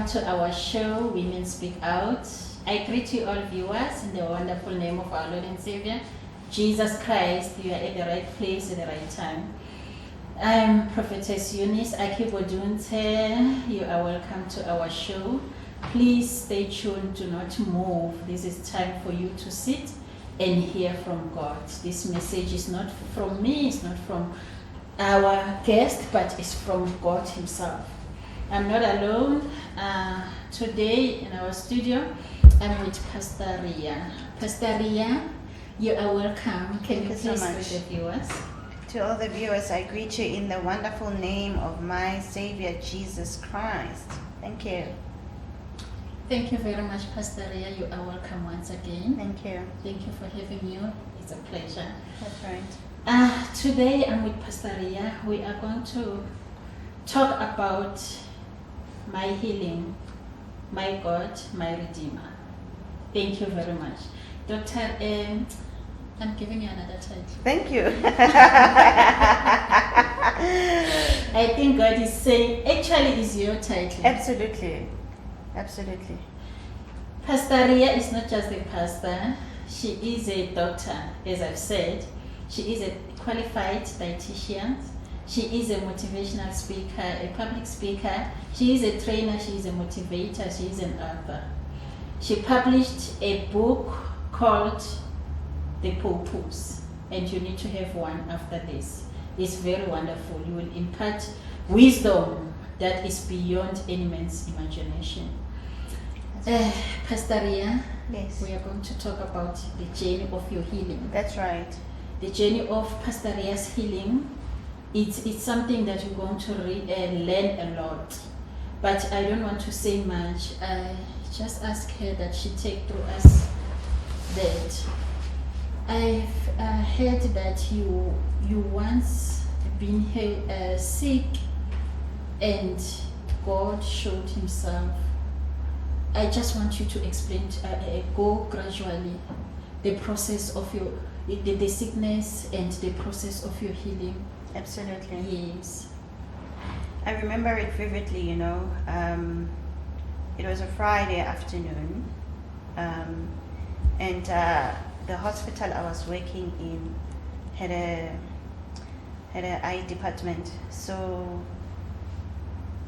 to our show, Women Speak Out. I greet you all viewers in the wonderful name of our Lord and Savior, Jesus Christ. You are at the right place at the right time. I'm Prophetess Eunice Akibodunte. You are welcome to our show. Please stay tuned, do not move. This is time for you to sit and hear from God. This message is not from me, it's not from our guest, but it's from God Himself. I'm not alone. Today in our studio, I'm with Pastor Ria. Pastor Ria, you are welcome. Can you please greet the viewers? To all the viewers, I greet you in the wonderful name of my Savior, Jesus Christ. Thank you. Thank you very much, Pastor Ria. You are welcome once again. Thank you. Thank you for having you. It's a pleasure. That's right. Today I'm with Pastor Ria. We are going to talk about my healing, my God, my Redeemer. Thank you very much. Doctor, I'm giving you another title. Thank you. I think God is saying, actually, it's your title. Absolutely. Absolutely. Pastor Ria is not just a pastor. She is a doctor, as I've said. She is a qualified dietitian. She is a motivational speaker, a public speaker. She is a trainer. She is a motivator. She is an author. She published a book called The Purpose, and you need to have one after this. It's very wonderful. You will impart wisdom that is beyond any man's imagination. Pastor Ria, Yes. we are going to talk about the journey of your healing. That's right. The journey of Pastor Ria's healing, it's something that you're going to learn a lot. But I don't want to say much. I just ask her that she take through us that. I've heard that you once been sick and God showed Himself. I just want you to explain, go gradually, the process of your the sickness and the process of your healing. Absolutely. Yes. I remember it vividly, it was a Friday afternoon, and the hospital I was working in had an eye department. So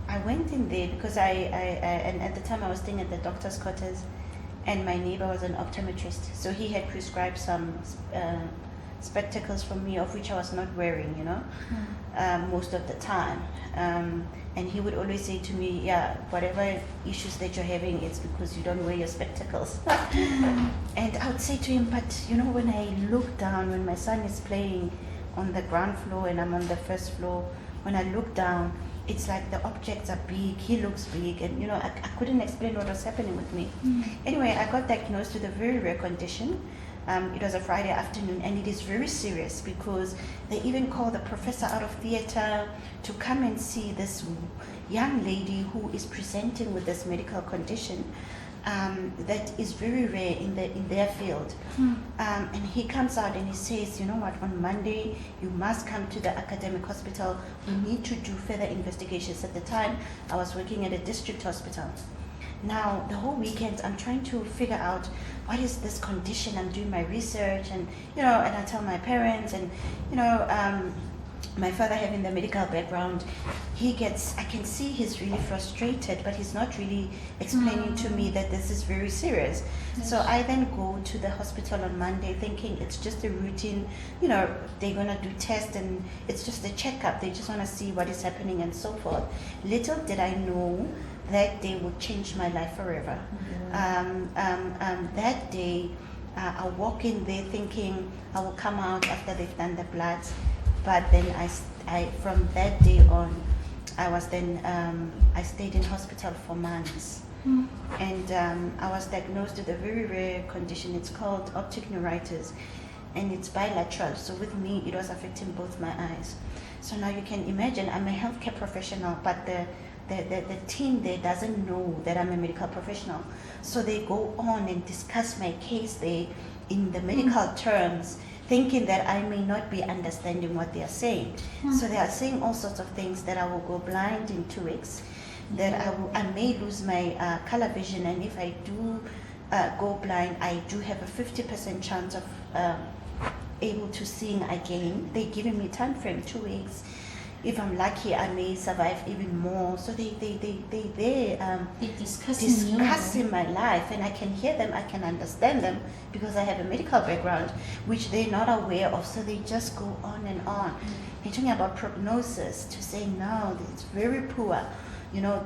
I went in there because and at the time I was staying at the doctor's quarters, and my neighbor was an optometrist. So he had prescribed some spectacles for me, of which I was not wearing, most of the time. And he would always say to me, yeah, whatever issues that you're having, it's because you don't wear your spectacles. And I would say to him, but when I look down, when my son is playing on the ground floor and I'm on the first floor, when I look down, it's like the objects are big, he looks big, and I couldn't explain what was happening with me. Anyway, I got diagnosed with a very rare condition. It was a Friday afternoon, and it is very serious because they even called the professor out of theater to come and see this young lady who is presenting with this medical condition that is very rare in their field. And he comes out and he says, you know what, on Monday you must come to the academic hospital. We need to do further investigations. At the time, I was working at a district hospital. Now, the whole weekend, I'm trying to figure out what is this condition. I'm doing my research, and and I tell my parents, and my father having the medical background, I can see he's really frustrated, but he's not really explaining to me that this is very serious. So I then go to the hospital on Monday thinking it's just a routine, they're gonna do tests and it's just a checkup. They just wanna see what is happening and so forth. Little did I know that day would change my life forever. That day, I walk in there thinking I will come out after they've done the bloods, but then I from that day on, I stayed in hospital for months, and I was diagnosed with a very rare condition. It's called optic neuritis, and it's bilateral. So with me, it was affecting both my eyes. So now you can imagine, I'm a healthcare professional, but the team there doesn't know that I'm a medical professional. So they go on and discuss my case there in the medical terms, thinking that I may not be understanding what they are saying. So they are saying all sorts of things, that I will go blind in 2 weeks, that Yeah. I may lose my color vision, and if I do go blind, I do have a 50% chance of able to seeing again. They're giving me time frame 2 weeks. If I'm lucky, I may survive even more. So they They're discussing discussing my life, and I can hear them, I can understand them because I have a medical background, which they're not aware of. So they just go on and on. They're talking about prognosis to say no, it's very poor. You know,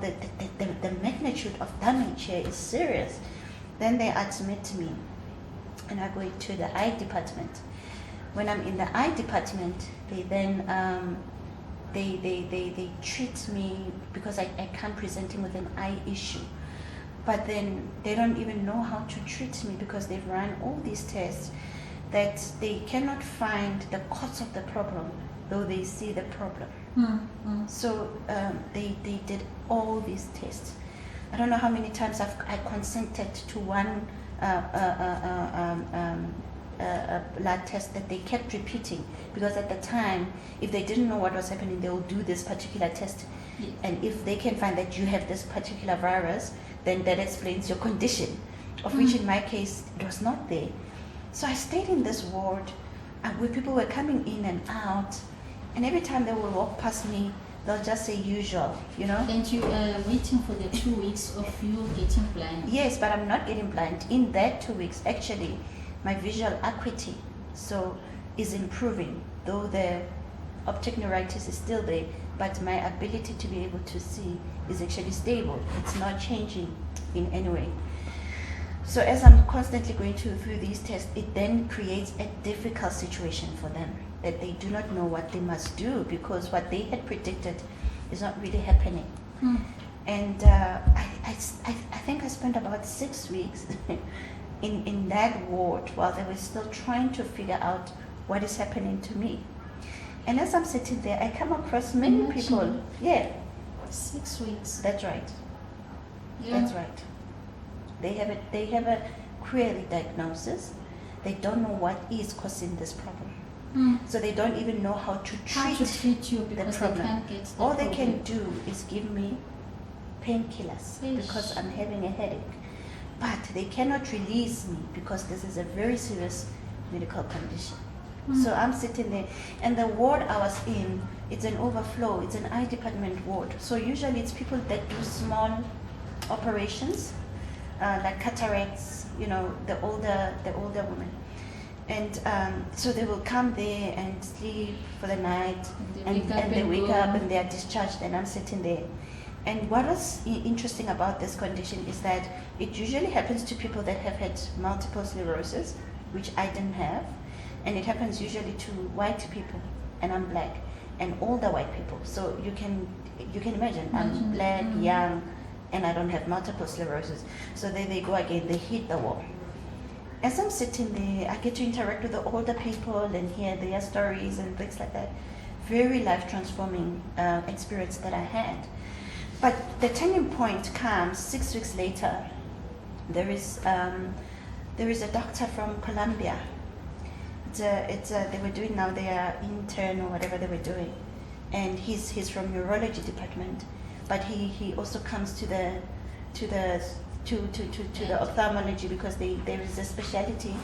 the magnitude of damage here is serious. Then they admit me, and I go into the eye department. When I'm in the eye department, they then they treat me because I can't present him with an eye issue. But then they don't even know how to treat me because they've run all these tests that they cannot find the cause of the problem, though they see the problem. So they did all these tests. I don't know how many times I consented to one blood test that they kept repeating, because at the time, if they didn't know what was happening, they would do this particular test. Yes. And if they can find that you have this particular virus, then that explains your condition, of which in my case, it was not there. So I stayed in this ward where people were coming in and out, and every time they would walk past me, they'll just say usual, you know? And you are waiting for the 2 weeks of you getting blind. Yes, but I'm not getting blind. In that 2 weeks, actually, my visual acuity is improving, though the optic neuritis is still there, but my ability to be able to see is actually stable. It's not changing in any way. So as I'm constantly going through these tests, it then creates a difficult situation for them, that they do not know what they must do because what they had predicted is not really happening. And I think I spent about 6 weeks in that ward while they were still trying to figure out what is happening to me. And as I'm sitting there, I come across many Imagine. people. Yeah, 6 weeks. that's right. Yeah. That's right. They have a query diagnosis. They don't know what is causing this problem. So they don't even know how to How to treat you the because they problem. can't get the All they problem. can do is give me painkillers Ish. because I'm having a headache. But they cannot release me because this is a very serious medical condition. So I'm sitting there, and the ward I was in, it's an overflow, it's an eye department ward. So usually it's people that do small operations, like cataracts, you know, the older women. And so they will come there and sleep for the night, And they wake up and they are discharged, and I'm sitting there. And what was interesting about this condition is that it usually happens to people that have had multiple sclerosis, which I didn't have, and it happens usually to white people, and I'm black, and older white people. So you can imagine, I'm black, young, and I don't have multiple sclerosis. So there they go again, they hit the wall. As I'm sitting there, I get to interact with the older people and hear their stories and things like that. Very life-transforming experience that I had. But the turning point comes 6 weeks later. There is a doctor from Colombia. They were doing now their intern or whatever they were doing, and he's from neurology department, but he also comes to the ophthalmology because there is a specialty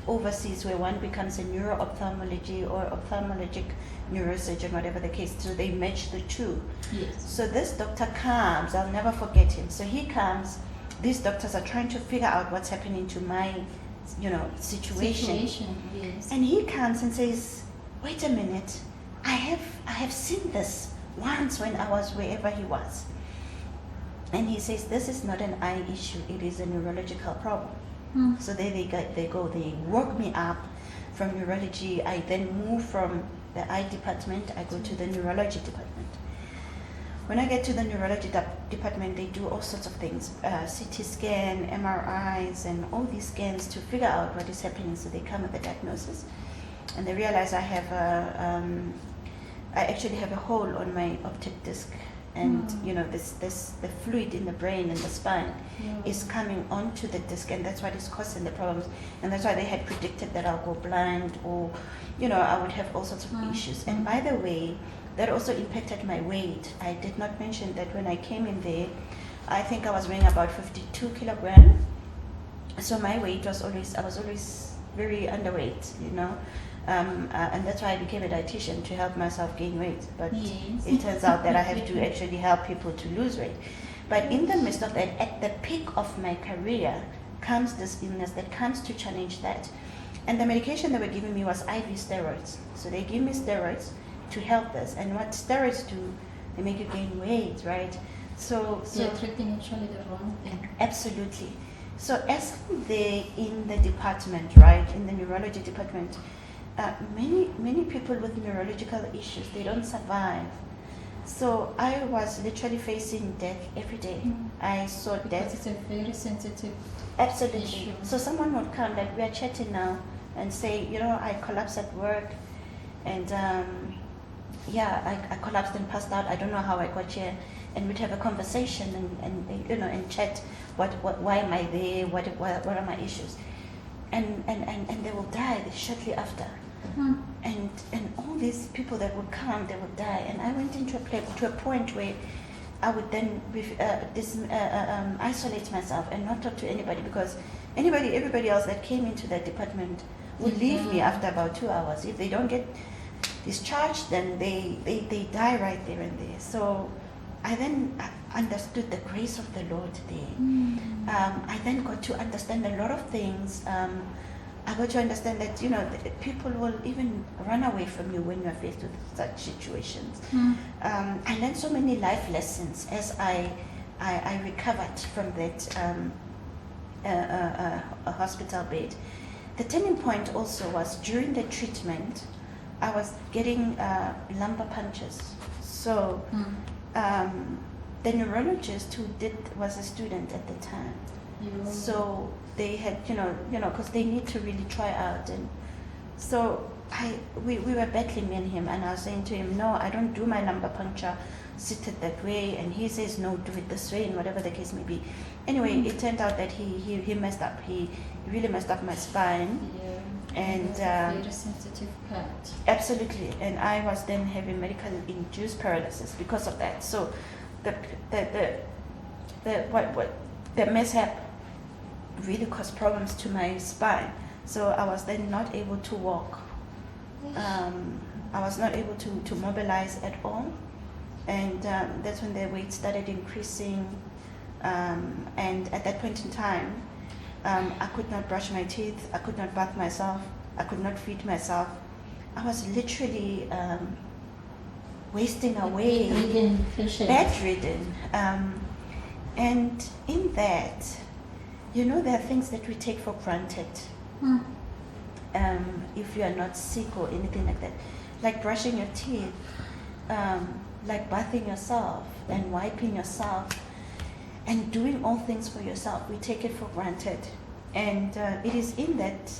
overseas where one becomes a neuro-ophthalmology or ophthalmologic neurosurgeon, whatever the case. So they match the two. Yes. So this doctor comes, I'll never forget him. So he comes, these doctors are trying to figure out what's happening to my, situation. Yes. And he comes and says, wait a minute, I have seen this once when I was wherever he was. And he says, this is not an eye issue, it is a neurological problem. So there they go, they work me up from neurology. I then move from the eye department, I go to the neurology department. When I get to the neurology department, they do all sorts of things, CT scan, MRIs, and all these scans to figure out what is happening. So they come with a diagnosis, and they realize I actually have a hole on my optic disc, and the fluid in the brain and the spine is coming onto the disc, and that's what is causing the problems. And that's why they had predicted that I'll go blind, or I would have all sorts of issues. And by the way, that also impacted my weight. I did not mention that when I came in there, I think I was weighing about 52 kilograms. So my weight was always, I was always very underweight, you know. And that's why I became a dietitian, to help myself gain weight. But Yes. it turns out that I have to actually help people to lose weight. But in the midst of that, at the peak of my career, comes this illness that comes to challenge that. And the medication they were giving me was IV steroids. So they give me steroids to help this. And what steroids do, they make you gain weight, right? So You're treating actually the wrong thing. absolutely. So as they in the department, right, in the neurology department, many people with neurological issues, they don't survive. So I was literally facing death every day. I saw Because death. it's a very sensitive Absolutely. issue. So someone would come, like we are chatting now, and say, you know, I collapsed at work, and I collapsed and passed out. I don't know how I got here, and we'd have a conversation and you know, and chat. Why am I there? What are my issues? And they will die shortly after. And all these people that would come, they would die. And I went into to a point where I would then isolate myself and not talk to anybody, because everybody else that came into that department would leave me after about 2 hours. If they don't get discharged, then they die right there and there. So I then understood the grace of the Lord there. I then got to understand a lot of things. I got to understand that, you know, people will even run away from you when you are faced with such situations. I learned so many life lessons as I recovered from that a hospital bed. The turning point also was during the treatment, I was getting lumbar punctures. So the neurologist who was a student at the time. So they had, you know, because they need to really try out. And so we were battling, me and him, and I was saying to him, no, I don't do my lumbar puncture seated that way. And he says, no, do it this way, and whatever the case may be. Anyway, it turned out that he messed up. He really messed up my spine. Yeah. And That's a very sensitive part. absolutely. And I was then having medical induced paralysis because of that. So the mishap really caused problems to my spine. So I was then not able to walk. I was not able to mobilize at all. And that's when the weight started increasing. And at that point in time, I could not brush my teeth. I could not bath myself. I could not feed myself. I was literally wasting away, bedridden. And in that, you know, there are things that we take for granted. If you are not sick or anything like that, like brushing your teeth, like bathing yourself and wiping yourself and doing all things for yourself. We take it for granted. And it is in that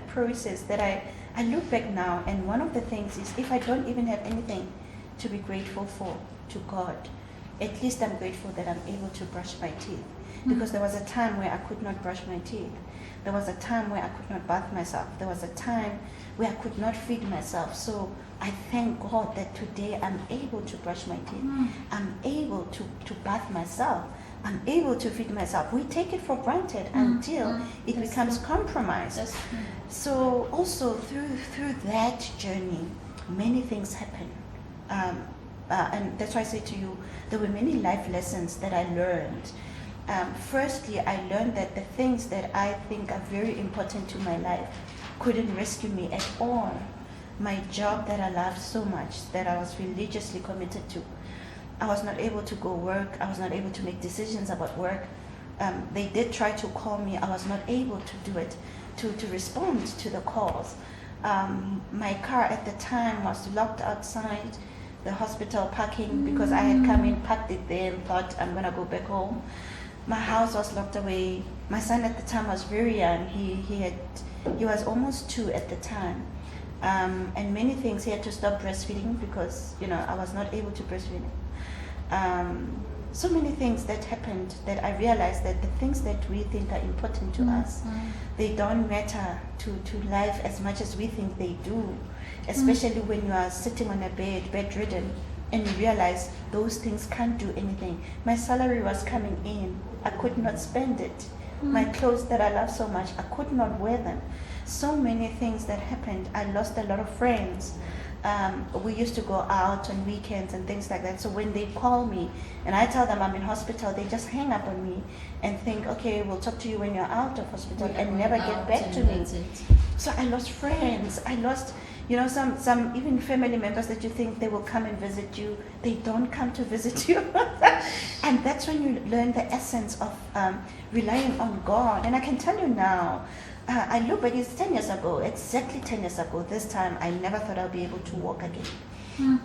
process that I look back now, and one of the things is, if I don't even have anything to be grateful for to God, at least I'm grateful that I'm able to brush my teeth. Because there was a time where I could not brush my teeth. There was a time where I could not bath myself. There was a time where I could not feed myself. So I thank God that today I'm able to brush my teeth. I'm able to bath myself. I'm able to feed myself. We take it for granted until it becomes compromised. So also through that journey, many things happen. And that's why I say to you, there were many life lessons that I learned. Firstly, I learned that the things that I think are very important to my life couldn't rescue me at all. My job that I loved so much, that I was religiously committed to, I was not able to go work. I was not able to make decisions about work. They did try to call me. I was not able to do it, to respond to the calls. My car at the time was locked outside the hospital parking because I had come in, parked it there, and thought I'm gonna go back home. My house was locked away. My son at the time was very young. He was almost 2 at the time, and many things. He had to stop breastfeeding because, you know, I was not able to breastfeed. so many things that happened that I realized that the things that we think are important to us, they don't matter to life as much as we think they do, especially when you are sitting on a bedridden, and you realize those things can't do anything. My salary was coming in, I could not spend it. My clothes that I love so much, I could not wear them. So many things that happened. I lost a lot of friends. We used to go out on weekends and things like that. So when they call me and I tell them I'm in hospital, they just hang up on me and think, okay, we'll talk to you when you're out of hospital, and never get back to me. So I lost friends. I lost, some even family members that you think they will come and visit you, they don't come to visit you. And that's when you learn the essence of relying on God. And I can tell you now, I look back, it's 10 years ago, exactly 10 years ago, this time I never thought I'd be able to walk again.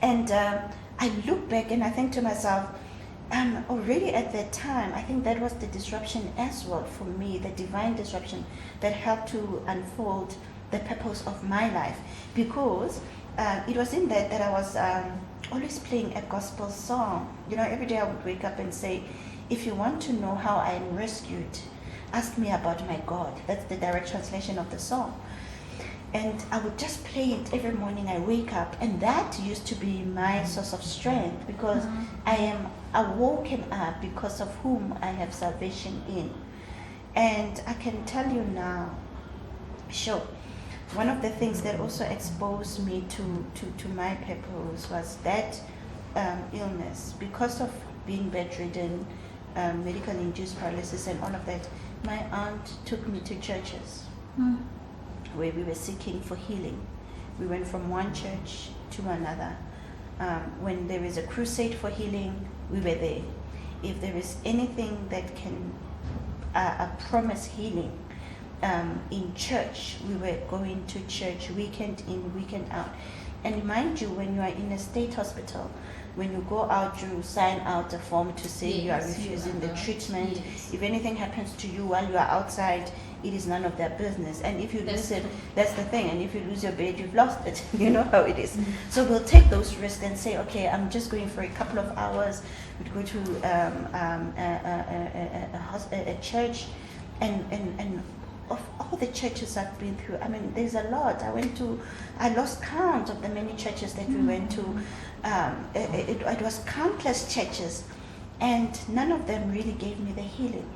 And I look back and I think to myself, already at that time, I think that was the disruption as well for me, the divine disruption that helped to unfold the purpose of my life. Because it was in that I was always playing a gospel song. Every day I would wake up and say, if you want to know how I am rescued, ask me about my God. That's the direct translation of the song. And I would just play it every morning I wake up, and that used to be my source of strength, because I am awoken up because of whom I have salvation in. And I can tell you now, sure, one of the things that also exposed me to my purpose was that illness. Because of being bedridden, medically induced paralysis and all of that, my aunt took me to churches where we were seeking for healing. We went from one church to another. When there is a crusade for healing, we were there. If there is anything that can promise healing in church, we were going to church weekend in, weekend out. And mind you, when you are in a state hospital, when you go out, you sign out a form to say you are refusing the treatment. Yes. If anything happens to you while you are outside, it is none of their business. And if you lose it, that's the thing. And if you lose your bed, you've lost it. You know how it is. So we'll take those risks and say, okay, I'm just going for a couple of hours. We'd go to a church, and of all the churches I've been through, I mean, there's a lot. I lost count of the many churches that we went to. It was countless churches, and none of them really gave me the healing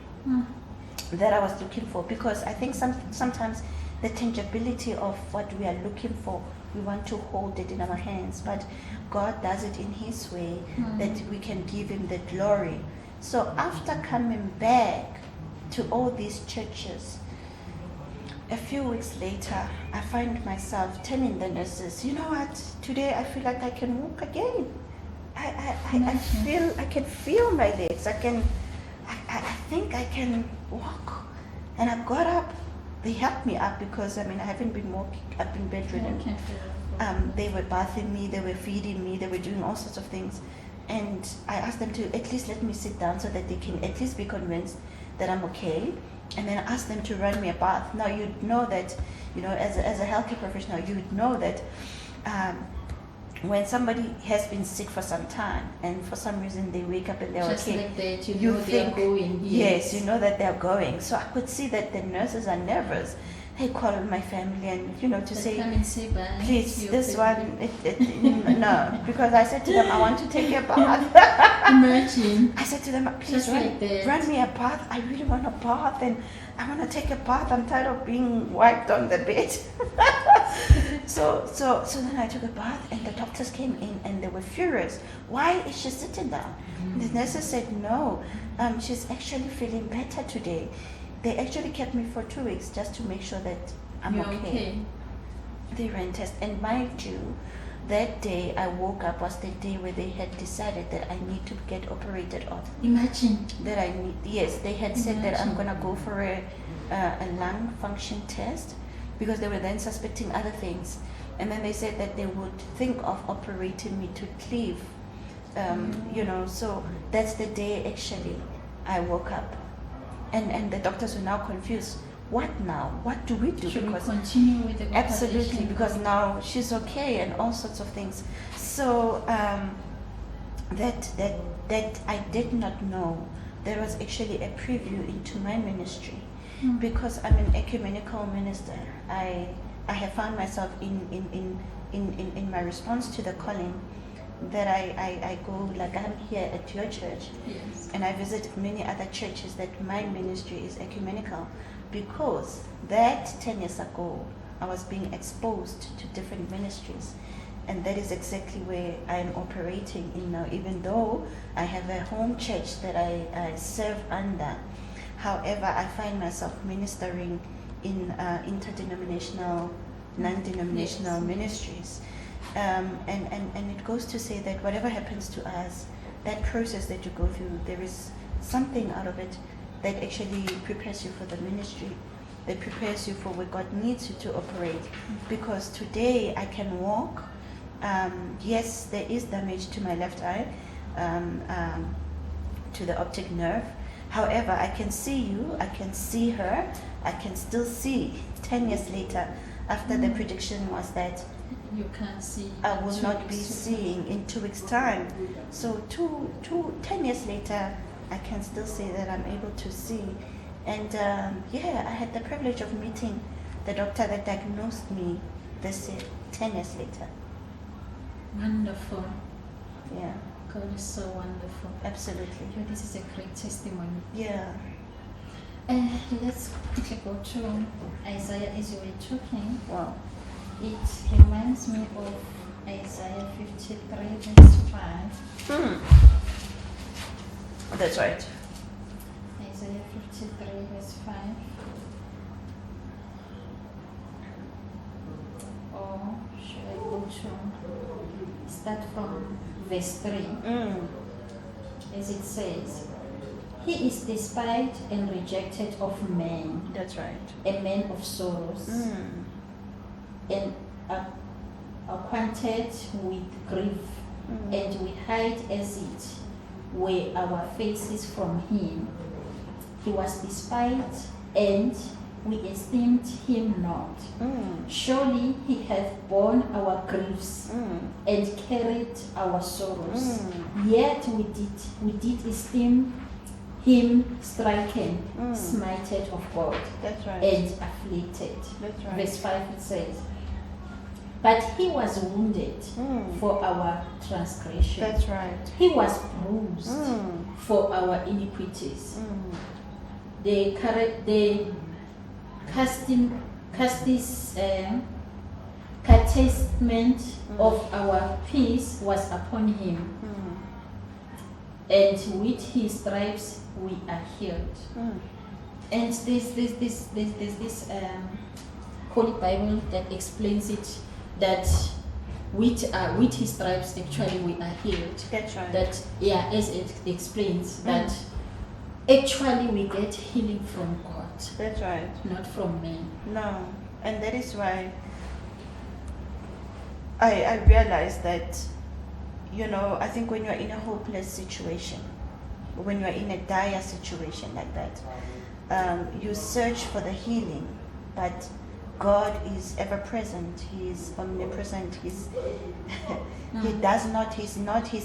that I was looking for, because I think sometimes the tangibility of what we are looking for, we want to hold it in our hands, but God does it in His way that we can give Him the glory. So after coming back to all these churches, a few weeks later, I find myself telling the nurses, you know what, today I feel like I can walk again. I can feel my legs. I think I can walk. And I got up. They helped me up because, I haven't been walking. I've been bedridden. They were bathing me, they were feeding me, they were doing all sorts of things. And I asked them to at least let me sit down so that they can at least be convinced that I'm okay. And then I asked them to run me a bath. Now you'd know that, as a healthcare professional, you'd know that when somebody has been sick for some time and for some reason they wake up and they're Just okay, like that, you know think, they're going. yes, you know that they're going. So I could see that the nurses are nervous. They call my family and to say, come and say bye. please, Your this family. one, no, because I said to them, I want to take a bath. Imagine. I said to them, please Just like that. run me a bath. I really want a bath, and I want to take a bath. I'm tired of being wiped on the bed. So then I took a bath, and the doctors came in, and they were furious. Why is she sitting down? The nurses said, no, she's actually feeling better today. They actually kept me for 2 weeks just to make sure that I'm You're okay. They ran tests, and mind you, that day I woke up was the day where they had decided that I need to get operated on. Imagine. Yes, they had said that I'm Imagine. gonna go for a lung function test, because they were then suspecting other things, and then they said that they would think of operating me to cleave, So that's the day actually I woke up, and the doctors were now confused. What now? What do we do? Should we Because continue with the absolutely, conversation? because now she's okay and all sorts of things. So that I did not know there was actually a preview into my ministry. Because I'm an ecumenical minister. I have found myself in my response to the calling that I go, like I'm here at your church, Yes. and I visit many other churches, that my ministry is ecumenical, because that 10 years ago I was being exposed to different ministries, and that is exactly where I am operating in now, even though I have a home church that I serve under. However, I find myself ministering in interdenominational, non-denominational Yes. ministries. And it goes to say that whatever happens to us, that process that you go through, there is something out of it that actually prepares you for the ministry, that prepares you for where God needs you to operate. Because today I can walk. Yes, there is damage to my left eye, to the optic nerve. However, I can see you, I can see her, I can still see 10 years later, after the prediction was that You can't see. I will 2 not be weeks. seeing in 2 weeks' time. So 10 years later, I can still say that I'm able to see. And yeah, I had the privilege of meeting the doctor that diagnosed me this year, 10 years later. Wonderful. Yeah, God is so wonderful. absolutely. So this is a great testimony. Yeah. Let's quickly go to Isaiah as you were talking. Wow. It reminds me of Isaiah 53 verse 5. That's right. Isaiah 53 verse 5. Or should I go to start from verse 3? As it says, He is despised and rejected of men, That's right. a man of sorrows, and acquainted with grief, and we hide as it were our faces from him. He was despised, and we esteemed him not. Surely he hath borne our griefs and carried our sorrows. Yet we did esteem him stricken, smited of God, That's right. and afflicted. That's right. Verse 5 it says, But he was wounded for our transgression. That's right. He was bruised for our iniquities. The chastisement of our peace was upon him, and with his stripes we are healed. And this Holy Bible that explains it, that with his stripes actually we are healed. That's right. That as it explains that actually we get healing from God, That's right. not from men. No, and that is why I realized that, I think when you're in a hopeless situation, when you're in a dire situation like that, you search for the healing, but God is ever present. He is omnipresent. His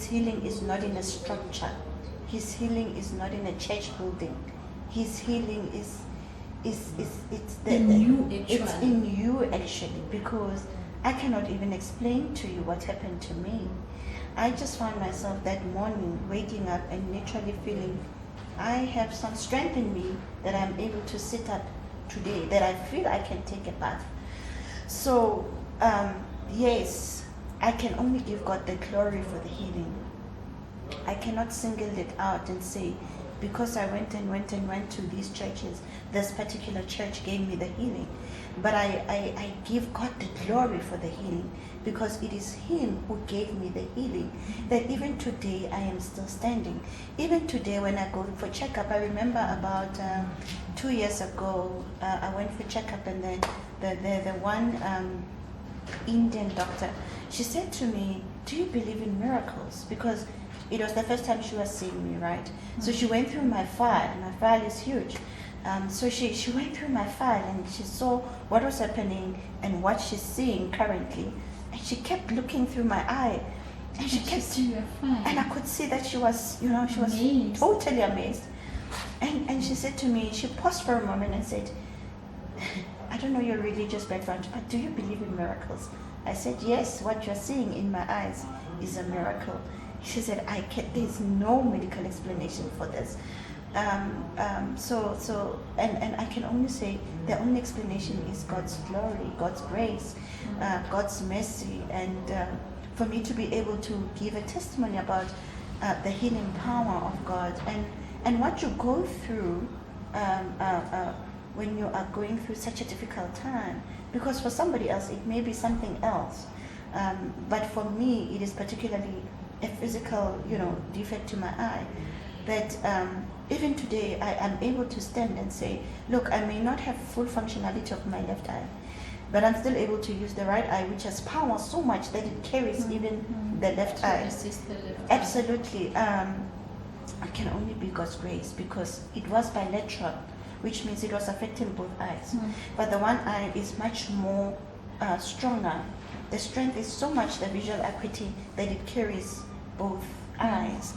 healing is not in a structure. His healing is not in a church building. His healing is In you, it's actually. in you actually, because I cannot even explain to you what happened to me. I just found myself that morning waking up and literally feeling I have some strength in me that I'm able to sit up today, that I feel I can take a bath. So yes, I can only give God the glory for the healing. I cannot single it out and say, because I went to these churches, this particular church gave me the healing. But I give God the glory for the healing, because it is Him who gave me the healing, that even today I am still standing. Even today when I go for checkup, I remember about 2 years ago, I went for checkup, and then the one Indian doctor, she said to me, do you believe in miracles? Because it was the first time she was seeing me, right? So she went through my file. My file is huge. So she went through my file and she saw what was happening and what she's seeing currently. And she kept looking through my eye. And she kept, said, "You are fine." and I could see that she was, she was Amazed. totally amazed. And she said to me, she paused for a moment and said, "I don't know your religious background, but do you believe in miracles?" I said, "Yes, what you're seeing in my eyes is a miracle." She said, "There's no medical explanation for this." And I can only say the only explanation is God's glory, God's grace, God's mercy, and for me to be able to give a testimony about the healing power of God and what you go through when you are going through such a difficult time. Because for somebody else it may be something else, but for me it is particularly a physical, defect to my eye. But even today, I am able to stand and say, look, I may not have full functionality of my left eye, but I'm still able to use the right eye, which has power so much that it carries even the left To eye. assist the left eye. Absolutely. It can only be God's grace, because it was bilateral, which means it was affecting both eyes. But the one eye is much more stronger. The strength is so much, the visual acuity, that it carries both eyes.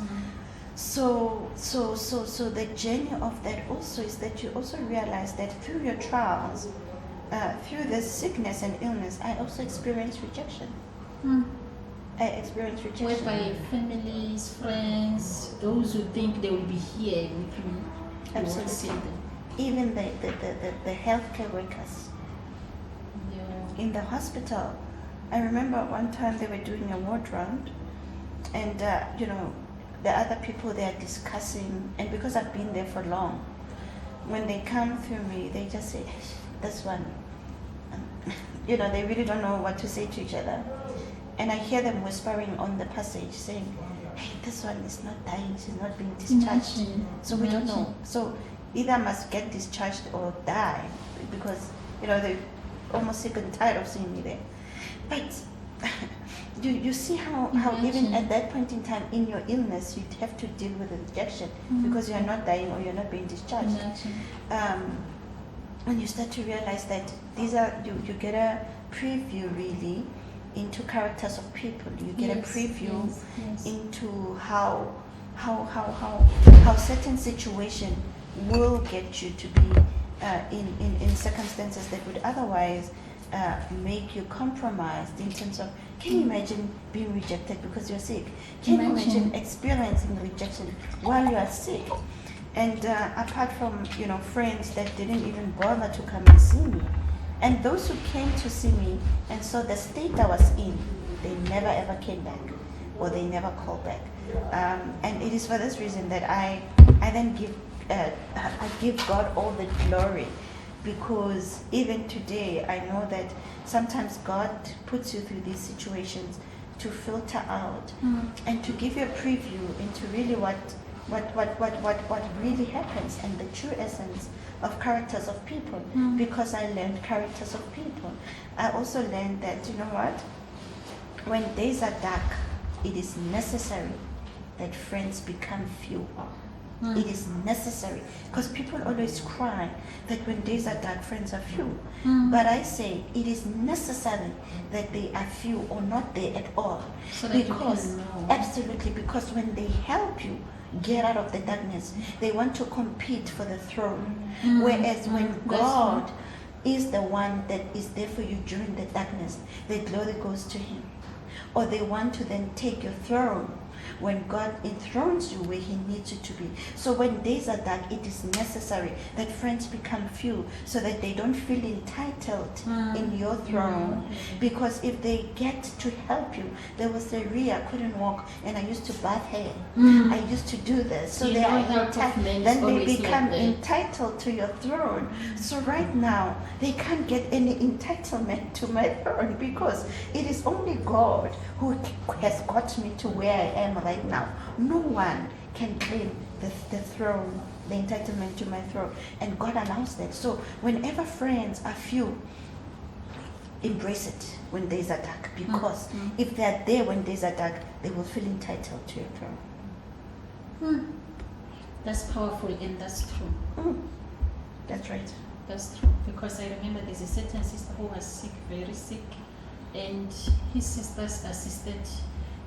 So the journey of that also is that you also realize that through your trials, through the sickness and illness, I also experienced rejection. I experienced rejection. Whereby families, friends, those who think they will be here with you, you won't see Absolutely. them. Even the healthcare workers Yeah. in the hospital. I remember one time they were doing a ward round, and the other people, they are discussing, and because I've been there for long, when they come through me, they just say, this one, they really don't know what to say to each other. And I hear them whispering on the passage saying, hey, this one is not dying, she's not being discharged. Imagine. So we don't know. Imagine. So either must get discharged or die, because, they're almost sick and tired of seeing me there. But you see how even Imagine. at that point in time in your illness, you'd have to deal with the rejection because you're not dying or you're not being discharged. Imagine. When you start to realize that these are, you get a preview really into characters of people. You get a Yes, preview yes. into how certain situation will get you to be in circumstances that would otherwise make you compromised in terms of, can you imagine being rejected because you're sick? Can you imagine experiencing rejection while you are sick? And apart from friends that didn't even bother to come and see me, and those who came to see me and saw the state I was in, they never ever came back, or they never called back. And it is for this reason that I then give God all the glory, because even today I know that sometimes God puts you through these situations to filter out and to give you a preview into really what really happens and the true essence of characters of people. Because I learned characters of people, I also learned that when days are dark, it is necessary that friends become few. It is necessary, because people always cry that when days are dark, friends are few. But I say it is necessary that they are few or not there at all. So that you can Because know. absolutely, because when they help you get out of the darkness, they want to compete for the throne. Whereas when That's God is the one that is there for you during the darkness, the glory goes to him. Or they want to then take your throne when God enthrones you where he needs you to be. So when days are dark, it is necessary that friends become few so that they don't feel entitled in your throne. Because if they get to help you, there was a I couldn't walk and I used to bath hair. I used to do this. So You they know are help of men is then they always become like that. entitled to your throne. So right now, they can't get any entitlement to my throne, because it is only God who has got me to where I am right now. No one can claim the throne, the entitlement to my throne. And God allows that. So whenever friends are few, embrace it when days are dark, because if they are there when days are dark, they will feel entitled to your throne. That's powerful and that's true. That's right. That's true. Because I remember there's a certain sister who was sick, very sick, and his sisters assisted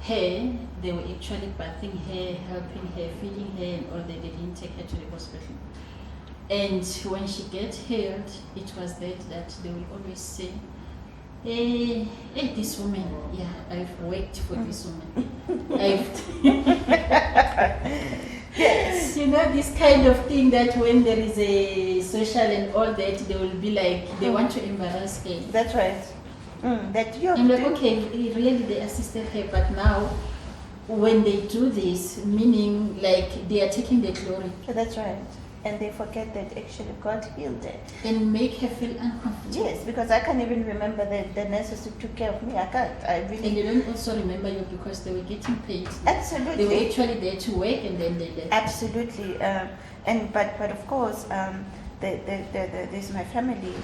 her, they were actually bathing her, helping her, feeding her, and all that. They didn't take her to the hospital. And when she gets healed, it was that they will always say, hey, this woman, yeah, I've worked for this woman. Yes. You know, this kind of thing that when there is a social and all that, they will be like, they want to embarrass her. That's right. That you. I'm like, okay, really they assisted her, but now when they do this, meaning like they are taking the glory That's right. And they forget that actually God healed her. and make her feel uncomfortable. Yes, because I can't even remember the nurses who took care of me. I can't. I And really. they don't also remember you because they were getting paid. Absolutely. They were actually there to work and then they left. Absolutely. But of course, there's my family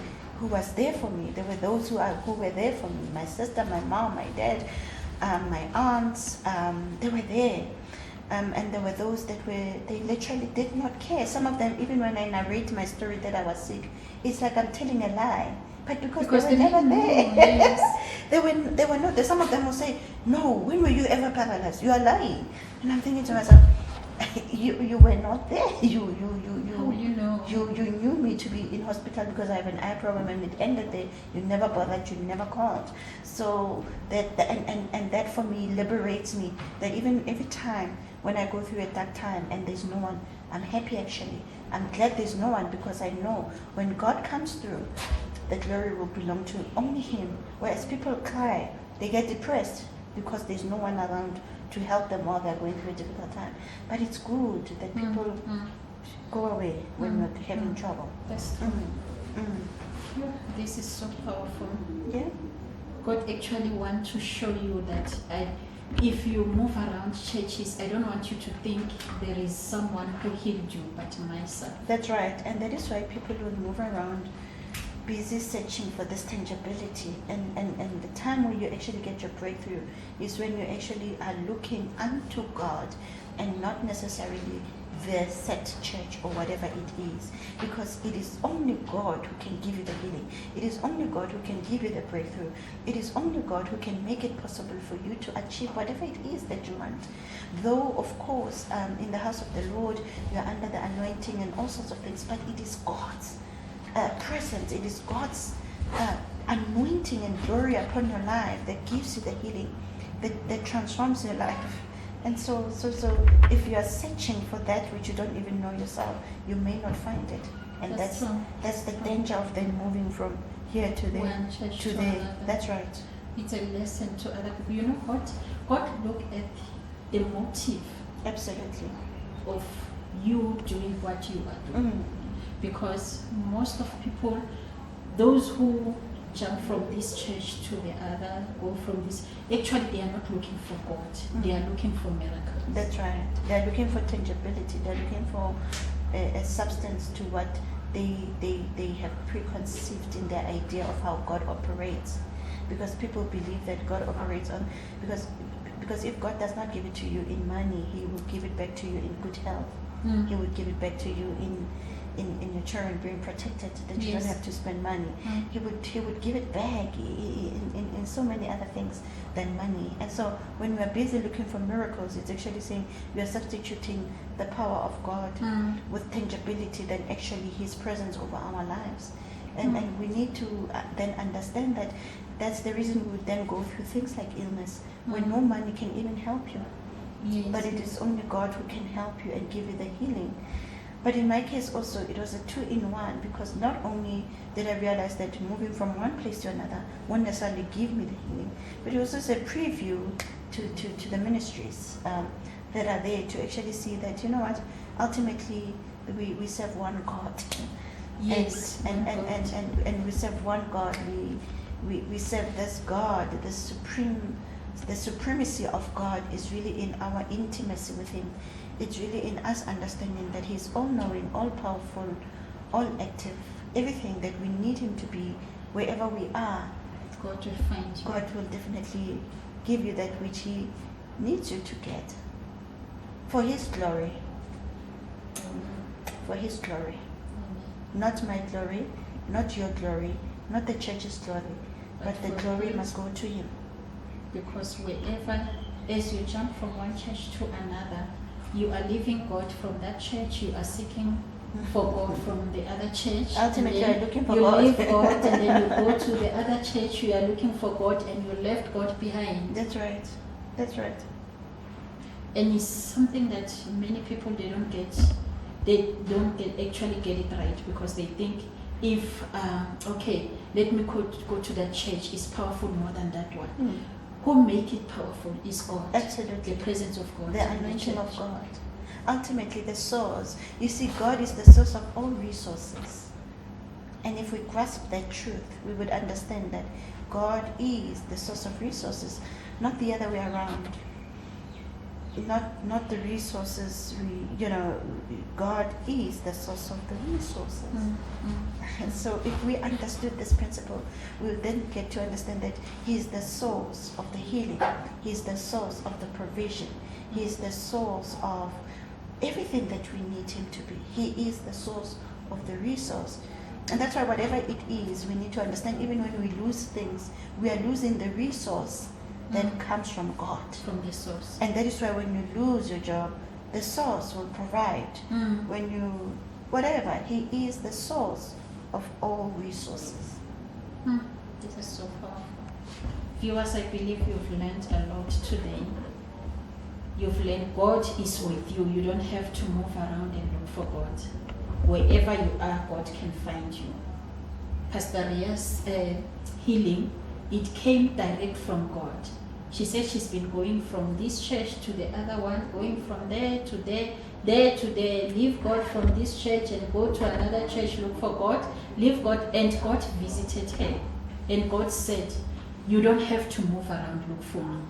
who was there for me. There were those who were there for me. My sister, my mom, my dad, my aunts. They were there. And there were those that they literally did not care. Some of them, even when I narrate my story that I was sick, it's like I'm telling a lie. But because they were never didn't know, there. yes. They were not there. Some of them will say, no, when were you ever paralyzed? You are lying. And I'm thinking to myself, you were not there. How you know? You knew me to be in hospital because I have an eye problem, and it ended there. You never bothered, you never called. So and that for me liberates me. That even every time when I go through a dark time and there's no one, I'm happy actually. I'm glad there's no one because I know when God comes through, the glory will belong to only Him. Whereas people cry, they get depressed because there's no one around to help them while they're going through a difficult time. But it's good that people go away when we're having trouble. That's true. Yeah, this is so powerful. Yeah. God actually wants to show you that if you move around churches, I don't want you to think there is someone who healed you but myself. That's right. And that is why people will move around busy searching for this tangibility. And the time where you actually get your breakthrough is when you actually are looking unto God and not necessarily the set church or whatever it is, because it is only God who can give you the healing. It is only God who can give you the breakthrough. It is only God who can make it possible for you to achieve whatever it is that you want. Though, of course, in the house of the Lord, you are under the anointing and all sorts of things, but it is God's presence. It is God's anointing and glory upon your life that gives you the healing, that transforms your life. And so if you are searching for that which you don't even know yourself, you may not find it. And that's the danger of them moving from here to there, One church to to there. another. That's right. It's a lesson to other people. You know what? God look at the motive Absolutely. of you doing what you are doing. Because most of people, those who jump from this church to the other, go from this, actually they are not looking for God. They are looking for miracles. That's right. They're looking for tangibility. They're looking for a substance to what they have preconceived in their idea of how God operates. Because people believe that God operates on because if God does not give it to you in money, He will give it back to you in good health. He will give it back to you in your children being protected, that you Yes. don't have to spend money. He would give it back in so many other things than money. And so when we are busy looking for miracles, it's actually saying we are substituting the power of God with tangibility than actually His presence over our lives. And we need to then understand that that's the reason we would then go through things like illness, when no money can even help you. Yes. But it is only God who can help you and give you the healing. But in my case also, it was a 2-in-1, because not only did I realize that moving from one place to another won't necessarily give me the healing, but it was also a preview to the ministries that are there to actually see that, you know what, ultimately we serve one God. Yes. And we serve one God. We serve this God, the supremacy of God is really in our intimacy with Him. It's really in us understanding that He's all-knowing, all-powerful, all-active, everything that we need Him to be, wherever we are. God will find you. God will definitely give you that which He needs you to get. For His glory. For His glory. Not my glory, not your glory, not the church's glory, but the glory must go to Him. Because wherever as you jump from one church to another, you are leaving God from that church, you are seeking for God from the other church. Ultimately, and you're looking for you God. leave God and then you go to the other church, you are looking for God and you left God behind. That's right. That's right. And it's something that many people they don't actually get it right, because they think if okay, let me go to that church, it's powerful more than that one. Who make it powerful is God. Absolutely. The presence of God. The in anointing church. of God. Ultimately, the source. You see, God is the source of all resources. And if we grasp that truth, we would understand that God is the source of resources, not the other way around. Not the resources. God is the source of the resources. And so, if we understood this principle, we would then get to understand that He is the source of the healing. He is the source of the provision. He is the source of everything that we need Him to be. He is the source of the resource. And that's why whatever it is, we need to understand, even when we lose things, we are losing the resource that comes from God. From the source. And that is why when you lose your job, the source will provide. When you, whatever, He is the source of all resources. This is so powerful. Viewers, I believe you've learned a lot today. You've learned God is with you. You don't have to move around and look for God. Wherever you are, God can find you. Pastor Ria's healing, it came direct from God. She said she's been going from this church to the other one, going from there to there, there to there, leave God from this church and go to another church, look for God, leave God, and God visited her. And God said, you don't have to move around, look for me.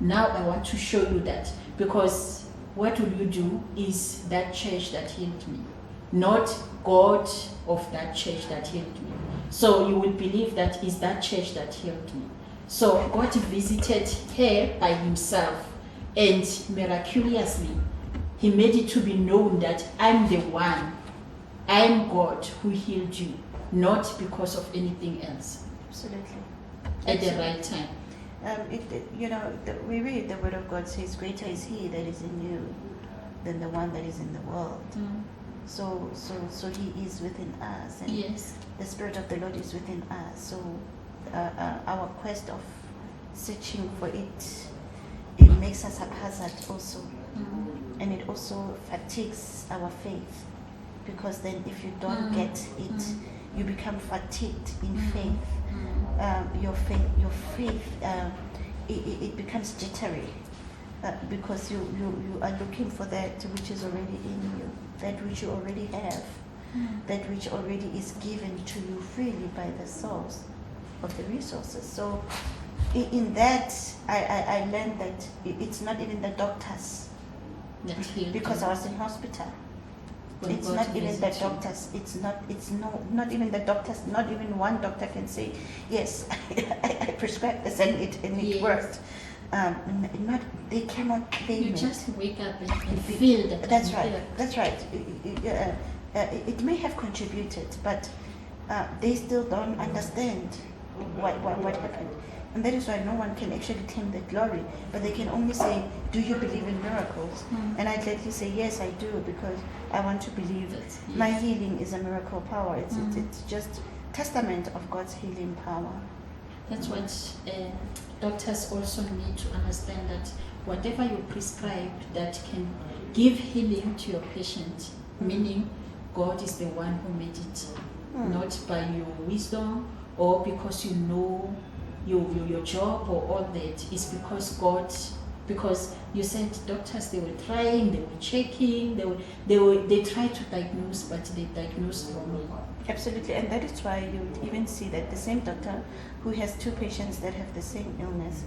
Now I want to show you that, because what will you do is that church that healed me, not God of that church that healed me. So you will believe that is that church that healed me. So God visited her by Himself, and miraculously He made it to be known that I'm the one, I'm God who healed you, not because of anything else. Absolutely. At the right time. We read the Word of God says, greater is He that is in you than the one that is in the world. So He is within us, and Yes. the Spirit of the Lord is within us. So our quest of searching for it makes us haphazard also, and it also fatigues our faith, because then if you don't get it, you become fatigued in faith. Your faith, it becomes jittery, because you are looking for that which is already in you, that which you already have, that which already is given to you freely by the source of the resources. So in that, I learned that it's not even the doctors, That healed because you. I was in hospital. When It's God not even the visits you. doctors. Not even the doctors. Not even one doctor can say, yes, I prescribed this and it Yes. worked. They cannot claim You it. just wake up and feel that. That's I'm right. healed. That's right. It may have contributed, but they still don't understand what happened. And that is why no one can actually claim the glory, but they can only say, do you believe in miracles? And I gladly say, yes, I do, because I want to believe Yes. my healing is a miracle power. It's just testament of God's healing power. That's what doctors also need to understand, that whatever you prescribe that can give healing to your patient, meaning God is the one who made it, not by your wisdom or because you know your job or all that. Is because God, because you said doctors, they were trying, they were checking, they tried to diagnose, but they diagnosed wrongly. Absolutely, and that is why you would even see that the same doctor who has two patients that have the same illness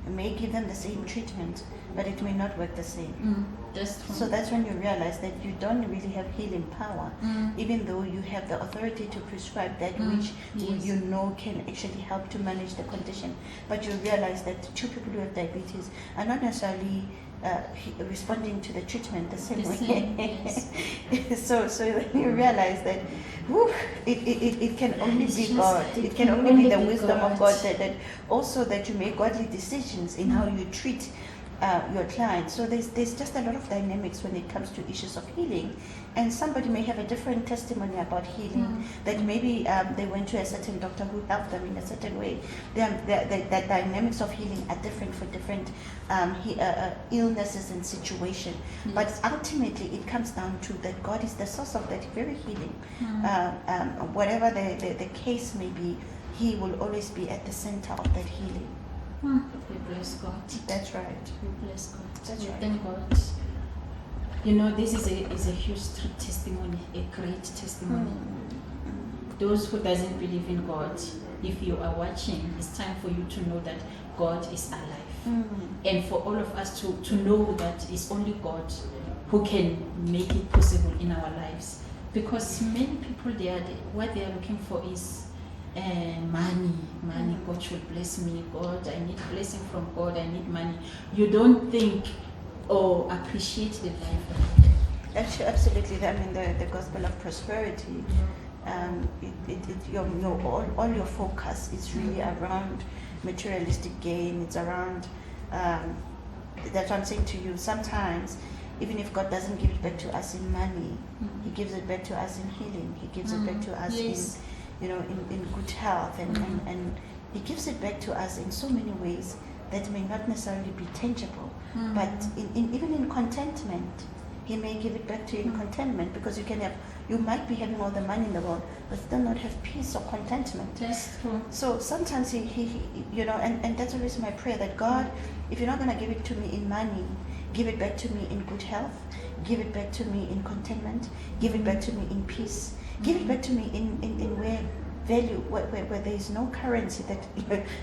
may give them the same treatment, but it may not work the same. That's true. So that's when you realize that you don't really have healing power, even though you have the authority to prescribe that which Yes. you know can actually help to manage the condition. But you realize that two people who have diabetes are not necessarily responding to the treatment the same The way. same, yes. So then you realize that it can only It's be just- God. it It can can only only be the be wisdom of God. God that also that you make godly decisions in how you treat your client. So there's just a lot of dynamics when it comes to issues of healing, and somebody may have a different testimony about healing. That maybe they went to a certain doctor who helped them in a certain way. The dynamics of healing are different for different illnesses and situation. Yes. But ultimately, it comes down to that God is the source of that very healing. Whatever the case may be, He will always be at the center of that healing. We bless God. That's right. We bless God. That's We right. thank God. You know, this is a huge testimony, a great testimony. Those who doesn't believe in God, if you are watching, it's time for you to know that God is alive. And for all of us to know that it's only God who can make it possible in our lives. Because many people, what they are looking for is money. God should bless me. God, I need blessing from God. I need money. You don't think or appreciate the life of God. Absolutely. I mean, the gospel of prosperity, all your focus is really around materialistic gain. It's around, that's what I'm saying to you. Sometimes, even if God doesn't give it back to us in money, He gives it back to us in healing. He gives it back to us Yes. in good health, and He gives it back to us in so many ways that may not necessarily be tangible, but even in contentment, He may give it back to you in contentment, because you might be having all the money in the world, but still not have peace or contentment. That's true. So sometimes he and that's always my prayer, that God, if you're not going to give it to me in money, give it back to me in good health, give it back to me in contentment, give it back to me in peace, give it back to me in where value, where there is no currency, that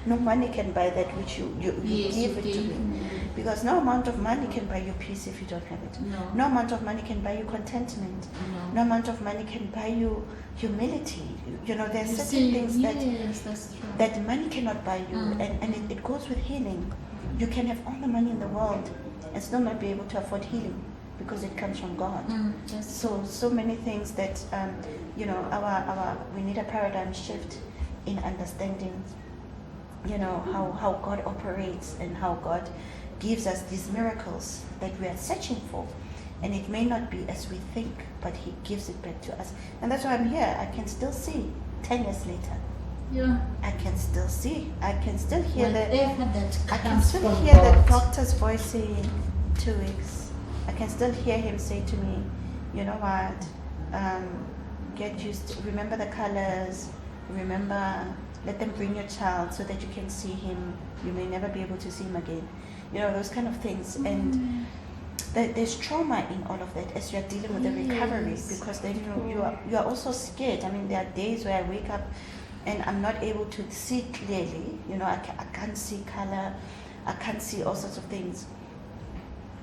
no money can buy that which you Yes, give you it to give. me. Because no amount of money can buy you peace if you don't have it. No. No amount of money can buy you contentment. No. No amount of money can buy you humility. There are You certain see, things yes, that's true. that money cannot buy you, and it goes with healing. You can have all the money in the world and still not be able to afford healing, because it comes from God. That's So many things that we need a paradigm shift in understanding how God operates and how God gives us these miracles that we are searching for. And it may not be as we think, but He gives it back to us. And that's why I'm here. I can still see 10 years later. yeah. I can still see. I can still hear Whatever that I can comes still from hear the God. doctor's voice saying 2 weeks. I can still hear him say to me, you know what, get used to, remember the colors, let them bring your child so that you can see him. You may never be able to see him again. Those kind of things. And there's trauma in all of that as you're dealing with the recovery, Yes. because then you are also scared. I mean, there are days where I wake up and I'm not able to see clearly. I can't see color. I can't see all sorts of things.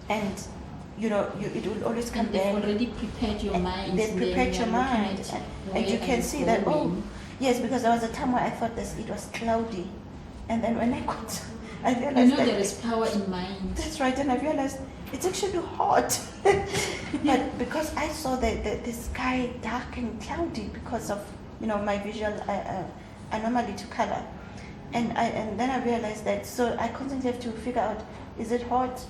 And it will always come And they've back. already prepared your mind. They've prepared your mind, and you can see that. Yes, because there was a time where I thought it was cloudy, and then when I got, I realized that there is power in mind. that's right, and I realized it's actually hot. But because I saw the sky dark and cloudy because of my visual anomaly to color, and then I realized that. So I constantly have to figure out, is it hot?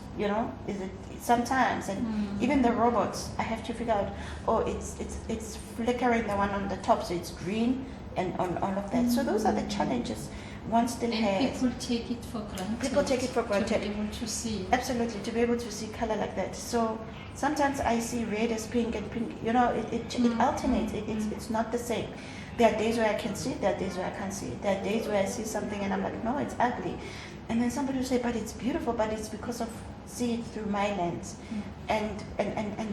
Is it sometimes? And even the robots, I have to figure out, it's flickering the one on the top, so it's green, and on all of that. So those are the challenges one still And has. people take it for granted. People take it for granted. To be able to see. Absolutely, to be able to see color like that. So sometimes I see red as pink, and pink, it alternates. It's not the same. There are days where I can see it, there are days where I can't see it. There are days where I see something and I'm like, no, it's ugly. And then somebody will say, but it's beautiful, but it's because of see it through my lens. And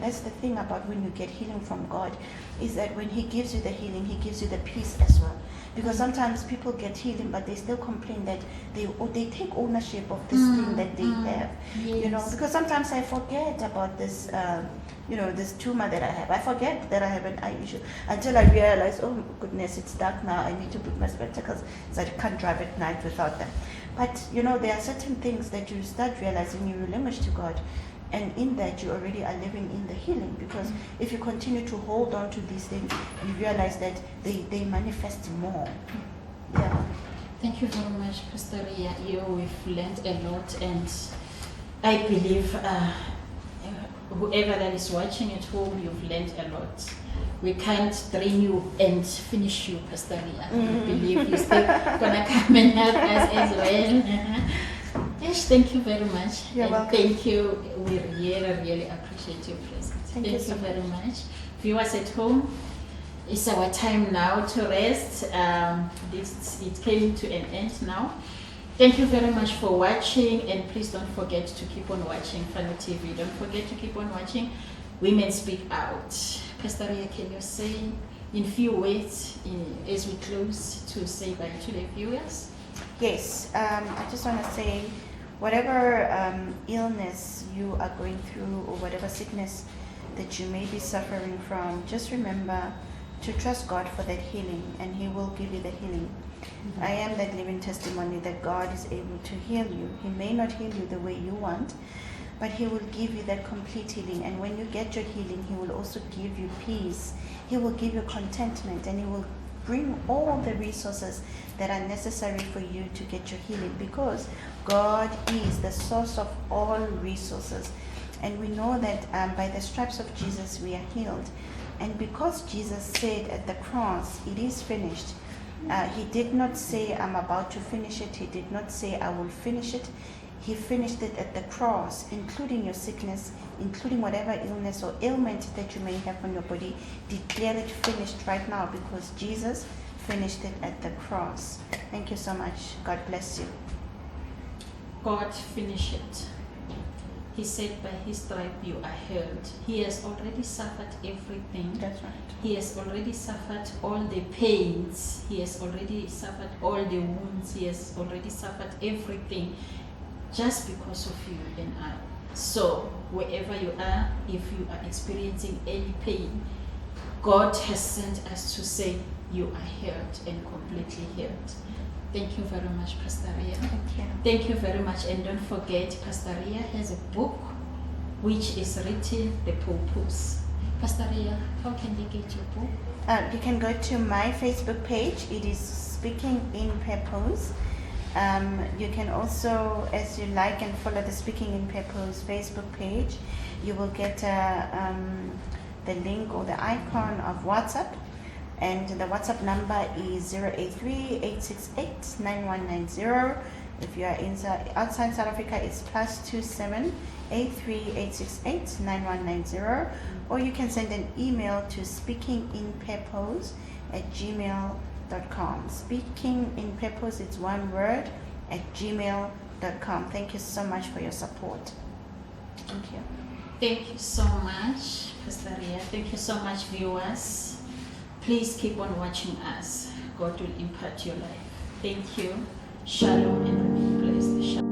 that's the thing about when you get healing from God, is that when He gives you the healing, He gives you the peace as well. Because sometimes people get healing, but they still complain that they take ownership of this thing that they have. Yes. Because sometimes I forget about this, this tumor that I have. I forget that I have an eye issue until I realize, oh goodness, it's dark now. I need to put my spectacles so I can't drive at night without them. But there are certain things that you start realizing you relinquish to God. And in that, you already are living in the healing, because if you continue to hold on to these things, you realize that they manifest more. Yeah. Thank you very much, Pastor Ria. We've learned a lot, and I believe whoever that is watching at home, you've learned a lot. We can't train you and finish you, Pastor Ria. I believe you're still gonna come and help us as well. Yes, thank you very much. You're and welcome. thank you. We really appreciate your presence. Thank you so very much. much. Viewers at home, it's our time now to rest. It came to an end now. Thank you very much for watching, and please don't forget to keep on watching Fano TV. Don't forget to keep on watching Women Speak Out. Pastor Ria, can you say in few words as we close to say bye to the viewers? Yes, I just want to say, whatever illness you are going through or whatever sickness that you may be suffering from, just remember to trust God for that healing, and He will give you the healing. I am that living testimony that God is able to heal you. He may not heal you the way you want, but He will give you that complete healing. And when you get your healing, He will also give you peace. He will give you contentment, and He will bring all the resources that are necessary for you to get your healing, because God is the source of all resources. And we know that by the stripes of Jesus we are healed. And because Jesus said at the cross, it is finished, He did not say, I'm about to finish it. He did not say, I will finish it. He finished it at the cross, including your sickness, including whatever illness or ailment that you may have on your body. Declare it finished right now, because Jesus finished it at the cross. Thank you so much. God bless you. God finished it. He said, by His stripe you are healed. He has already suffered everything. That's right. He has already suffered all the pains. He has already suffered all the wounds. He has already suffered everything just because of you and I. So, wherever you are, if you are experiencing any pain, God has sent us to say you are healed and completely healed. Thank you very much, Pastor Ria. Thank you. Thank you very much. And don't forget, Pastor Ria has a book which is written, The Purpose. Pastor Ria, how can they get your book? You can go to my Facebook page. It is Speaking in Purpose. You can also, as you like and follow the Speaking in Purpose Facebook page, you will get the link or the icon of WhatsApp. And the WhatsApp number is 083-868-9190. If you are outside South Africa, it's +27 83-868-9190. Or you can send an email to speakinginpurpose@gmail.com. Speaking in Purpose, it's one word, @gmail.com. Thank you so much for your support. Thank you. Thank you so much, Pastor Ria. Thank you so much, viewers. Please keep on watching us. God will impact your life. Thank you. Shalom and remain blessed. Shalom.